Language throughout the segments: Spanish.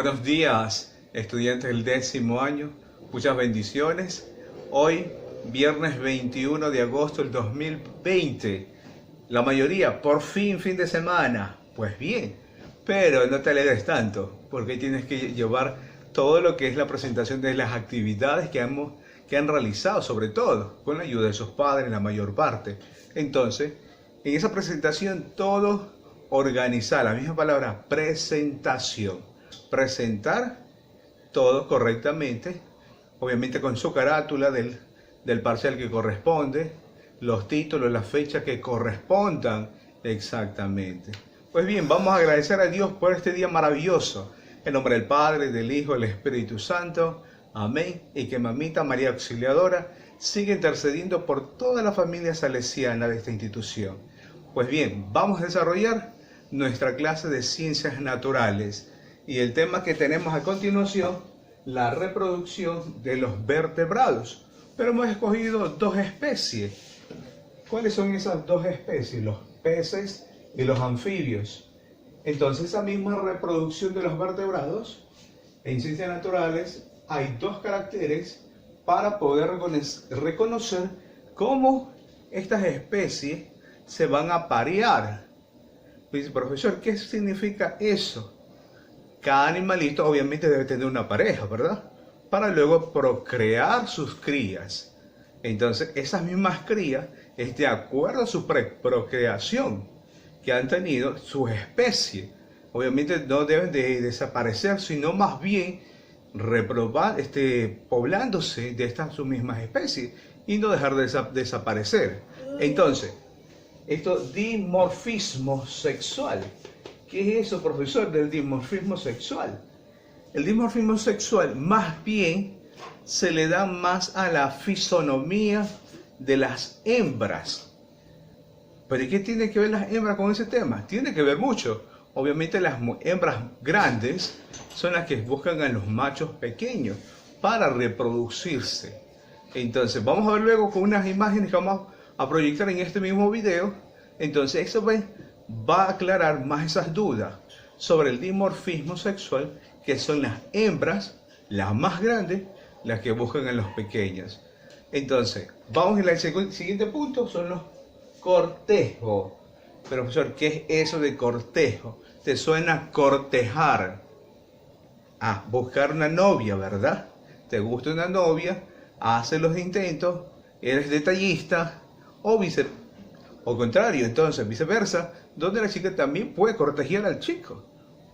Buenos días, estudiantes del 10º año. Muchas bendiciones. Hoy, viernes 21 de agosto del 2020. La mayoría, por fin fin de semana. Pues bien, pero no te alegres tanto, porque tienes que llevar todo lo que es la presentación de las actividades que han realizado, sobre todo con la ayuda de sus padres, la mayor parte. Entonces, en esa presentación, todo organizar, la misma palabra, presentación. Presentar todo correctamente, obviamente con su carátula del parcial que corresponde, los títulos, las fechas que correspondan exactamente. Pues bien, vamos a agradecer a Dios por este día maravilloso. En nombre del Padre, del Hijo, del Espíritu Santo. Amén. Y que Mamita María Auxiliadora siga intercediendo por toda la familia salesiana de esta institución. Pues bien, vamos a desarrollar nuestra clase de ciencias naturales. Y el tema que tenemos a continuación, la reproducción de los vertebrados. Pero hemos escogido dos especies. ¿Cuáles son esas dos especies? Los peces y los anfibios. Entonces, esa misma reproducción de los vertebrados, en ciencias naturales, hay dos caracteres para poder reconocer cómo estas especies se van a parear. Dice, profesor, ¿qué significa eso? Cada animalito obviamente debe tener una pareja, ¿verdad? Para luego procrear sus crías. Entonces, esas mismas crías es de acuerdo a su procreación que han tenido sus especies. Obviamente no deben de desaparecer, sino más bien poblándose de estas sus mismas especies y no dejar de desaparecer. Entonces, esto dimorfismo sexual. ¿Qué es eso, profesor, del dimorfismo sexual? El dimorfismo sexual más bien se le da más a la fisonomía de las hembras. ¿Pero y qué tiene que ver las hembras con ese tema? Tiene que ver mucho. Obviamente las hembras grandes son las que buscan a los machos pequeños para reproducirse. Entonces vamos a ver luego con unas imágenes que vamos a proyectar en este mismo video. Entonces eso va a aclarar más esas dudas sobre el dimorfismo sexual, que son las hembras, las más grandes, las que buscan a los pequeños. Entonces, vamos al siguiente punto, son los cortejos. Pero profesor, ¿qué es eso de cortejo? ¿Te suena cortejar? Ah, buscar una novia, ¿verdad? ¿Te gusta una novia? Haces los intentos, eres detallista, o contrario, entonces viceversa, donde la chica también puede cortejar al chico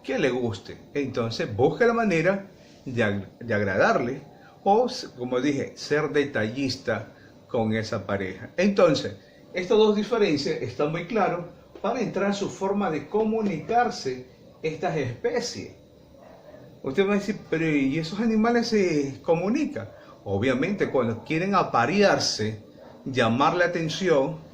que le guste. Entonces busca la manera de agradarle o, como dije, ser detallista con esa pareja. Entonces, estas dos diferencias están muy claras para entrar en su forma de comunicarse estas especies. Usted va a decir, pero ¿y esos animales se comunican? Obviamente, cuando quieren aparearse, llamar la atención,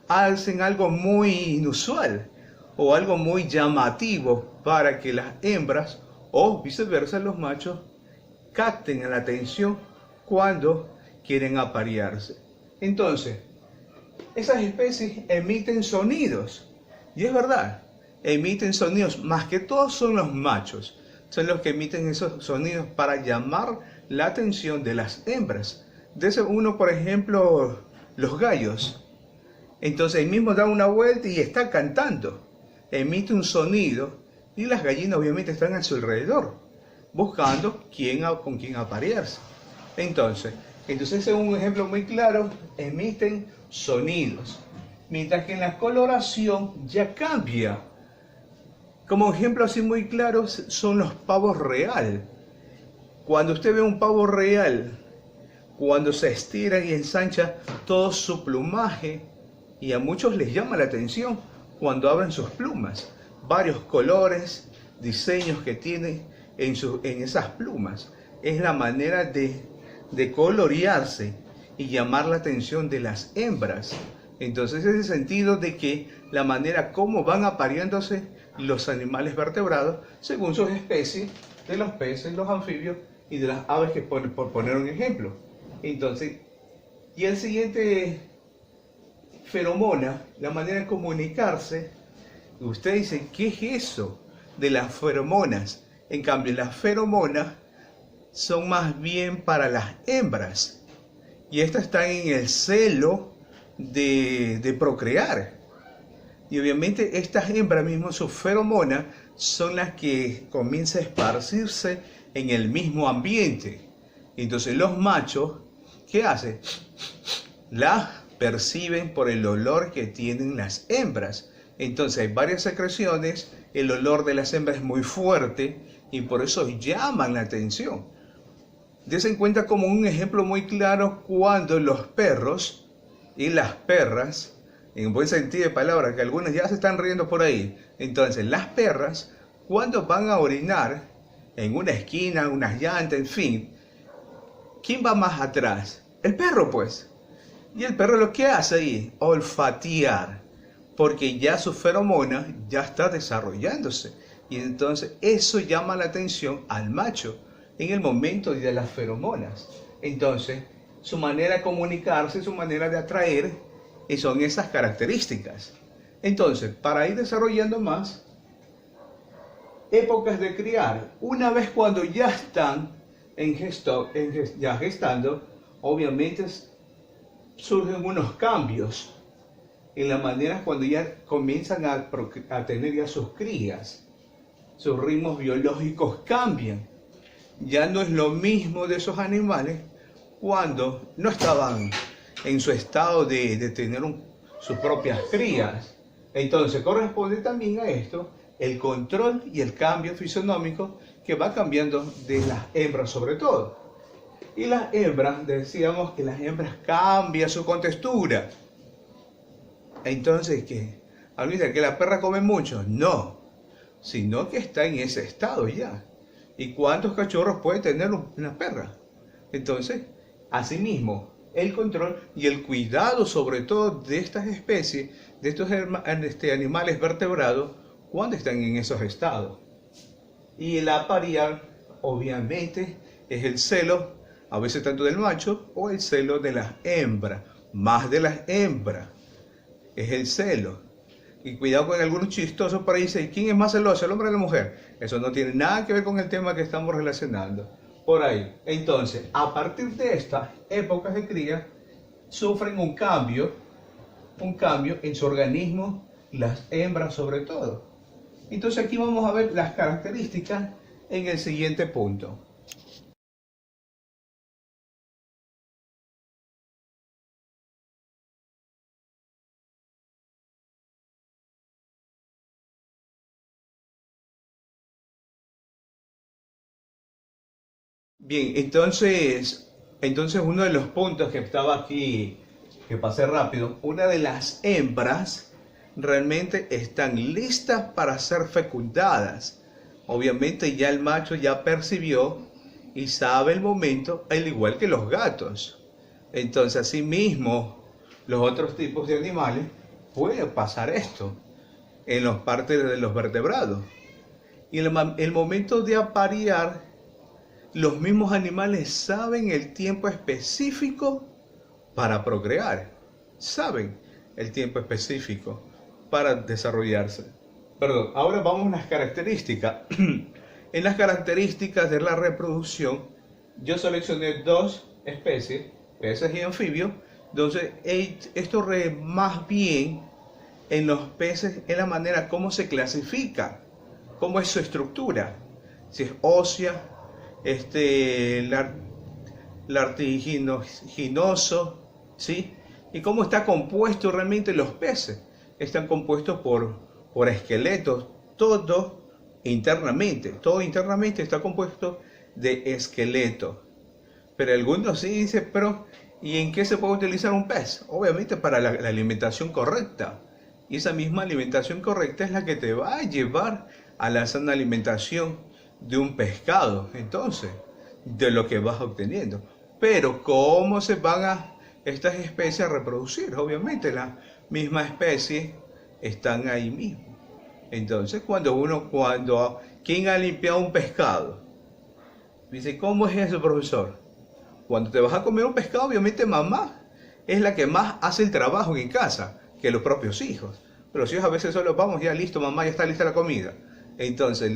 hacen algo muy inusual o algo muy llamativo para que las hembras o viceversa los machos capten la atención cuando quieren aparearse. Entonces, esas especies emiten sonidos, y es verdad, emiten sonidos, más que todo son los machos, son los que emiten esos sonidos para llamar la atención de las hembras. De ese uno, por ejemplo, los gallos. Entonces él mismo da una vuelta y está cantando, emite un sonido y las gallinas obviamente están a su alrededor, buscando con quién aparearse. Entonces ese es un ejemplo muy claro, emiten sonidos, mientras que en la coloración ya cambia. Como ejemplo así muy claro son los pavos real. Cuando usted ve un pavo real, cuando se estira y ensancha todo su plumaje, y a muchos les llama la atención cuando abren sus plumas, varios colores, diseños que tiene en esas plumas. Es la manera de colorearse y llamar la atención de las hembras. Entonces, es el sentido de que la manera como van apareándose los animales vertebrados según sus especies, de los peces, los anfibios y de las aves, que por poner un ejemplo. Entonces, y el siguiente feromona, la manera de comunicarse, usted dice, ¿qué es eso de las feromonas? En cambio, las feromonas son más bien para las hembras. Y estas están en el celo de procrear. Y obviamente estas hembras mismas, sus feromonas, son las que comienzan a esparcirse en el mismo ambiente. Entonces los machos, ¿qué hacen? Las perciben por el olor que tienen las hembras. Entonces hay varias secreciones, el olor de las hembras es muy fuerte y por eso llaman la atención. Dense en cuenta como un ejemplo muy claro cuando los perros y las perras, en buen sentido de palabra, que algunas ya se están riendo por ahí. Entonces las perras, cuando van a orinar en una esquina, unas llantas, en fin, ¿quién va más atrás? El perro, pues. Y el perro lo que hace ahí, olfatear, porque ya su feromona ya está desarrollándose. Y entonces eso llama la atención al macho en el momento de las feromonas. Entonces, su manera de comunicarse, su manera de atraer, son esas características. Entonces, para ir desarrollando más, épocas de criar. Una vez cuando ya están ya gestando, obviamente surgen unos cambios en la manera cuando ya comienzan a tener ya sus crías. Sus ritmos biológicos cambian. Ya no es lo mismo de esos animales cuando no estaban en su estado de tener sus propias crías. Entonces corresponde también a esto el control y el cambio fisionómico que va cambiando de las hembras sobre todo. Y las hembras, decíamos que las hembras cambian su contextura. Entonces, ¿qué? ¿Olvida que la perra come mucho? No, sino que está en ese estado ya. ¿Y cuántos cachorros puede tener una perra? Entonces, asimismo, el control y el cuidado sobre todo de estas especies, de estos animales vertebrados, cuando están en esos estados. Y el aparear, obviamente, es el celo, a veces tanto del macho, o el celo de las hembras, más de las hembras, es el celo. Y cuidado con algunos chistosos por ahí, dicen, ¿quién es más celoso, el hombre o la mujer? Eso no tiene nada que ver con el tema que estamos relacionando. Por ahí. Entonces, a partir de estas épocas de cría, sufren un cambio en su organismo, las hembras sobre todo. Entonces aquí vamos a ver las características en el siguiente punto. Bien, entonces uno de los puntos que estaba aquí, que pasé rápido, una de las hembras realmente están listas para ser fecundadas. Obviamente ya el macho ya percibió y sabe el momento, al igual que los gatos. Entonces, asimismo, los otros tipos de animales puede pasar esto en las partes de los vertebrados. Y el momento de aparear, los mismos animales saben el tiempo específico para procrear. Saben el tiempo específico para desarrollarse. Perdón, ahora vamos a unas características. En las características de la reproducción, yo seleccioné dos especies, peces y anfibios. Entonces, esto más bien en los peces es la manera como se clasifica, cómo es su estructura, si es ósea, lartiginoso, ¿sí? Y cómo está compuesto realmente los peces. Están compuestos por esqueletos, todo internamente está compuesto de esqueleto. Pero algunos sí dicen, pero ¿y en qué se puede utilizar un pez? Obviamente para la alimentación correcta. Y esa misma alimentación correcta es la que te va a llevar a la sana alimentación de un pescado, entonces, de lo que vas obteniendo. Pero ¿cómo se van estas especies a reproducir? Obviamente las mismas especies están ahí mismo. Entonces, ¿quién ha limpiado un pescado? Dice, ¿cómo es eso, profesor? Cuando te vas a comer un pescado, obviamente mamá es la que más hace el trabajo en casa que los propios hijos. Pero los hijos a veces solo vamos, ya listo, mamá, ya está lista la comida. Entonces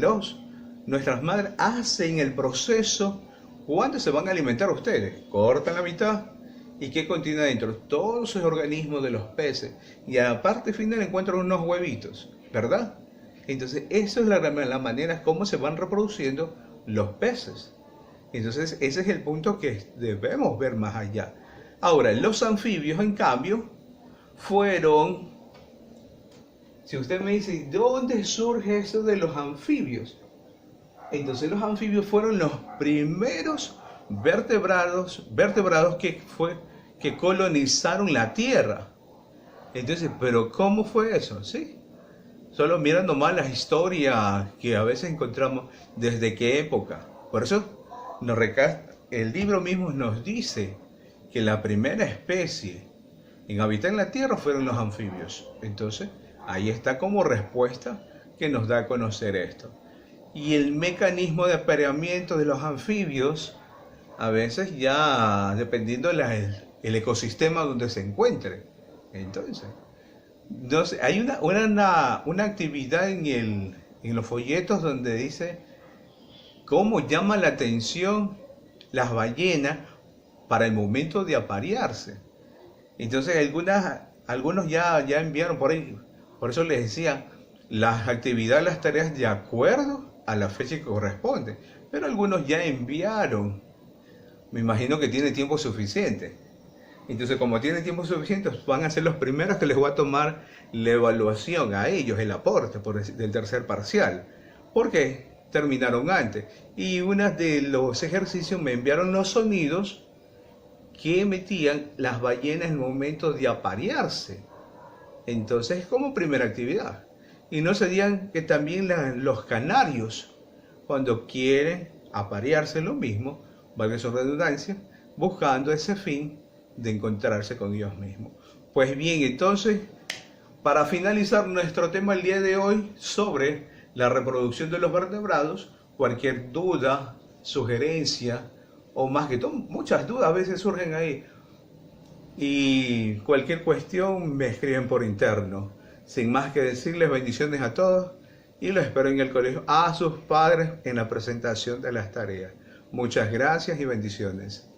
nuestras madres hacen el proceso. ¿Cuándo se van a alimentar ustedes? Cortan la mitad. ¿Y qué contiene adentro? Todos esos organismos de los peces. Y a la parte final encuentran unos huevitos, ¿verdad? Entonces, eso es la manera como se van reproduciendo los peces. Entonces, ese es el punto que debemos ver más allá. Ahora, los anfibios, en cambio, fueron... Si usted me dice, ¿dónde surge eso de los anfibios? Entonces, los anfibios fueron los primeros vertebrados que colonizaron la Tierra. Entonces, ¿pero cómo fue eso? ¿Sí? Solo miran nomás las historias que a veces encontramos desde qué época. Por eso el libro mismo nos dice que la primera especie en habitar en la Tierra fueron los anfibios. Entonces, ahí está como respuesta que nos da a conocer esto. Y el mecanismo de apareamiento de los anfibios, a veces ya dependiendo el ecosistema donde se encuentre. Entonces, no sé, hay una actividad en los folletos donde dice cómo llama la atención las ballenas para el momento de aparearse. Entonces, algunos ya enviaron por ahí, por eso les decía, las actividades, las tareas de acuerdo a la fecha que corresponde. Pero algunos ya enviaron. Me imagino que tiene tiempo suficiente. Entonces, como tienen tiempo suficiente, van a ser los primeros que les voy a tomar la evaluación a ellos, el aporte del tercer parcial. ¿Por qué? Terminaron antes. Y uno de los ejercicios me enviaron los sonidos que emitían las ballenas en el momento de aparearse. Entonces, como primera actividad. Y no se digan que también los canarios, cuando quieren aparearse lo mismo, valga su redundancia, buscando ese fin de encontrarse con Dios mismo. Pues bien, entonces, para finalizar nuestro tema el día de hoy sobre la reproducción de los vertebrados, cualquier duda, sugerencia, o más que todo, muchas dudas a veces surgen ahí, y cualquier cuestión me escriben por interno. Sin más que decirles, bendiciones a todos y los espero en el colegio, a sus padres en la presentación de las tareas. Muchas gracias y bendiciones.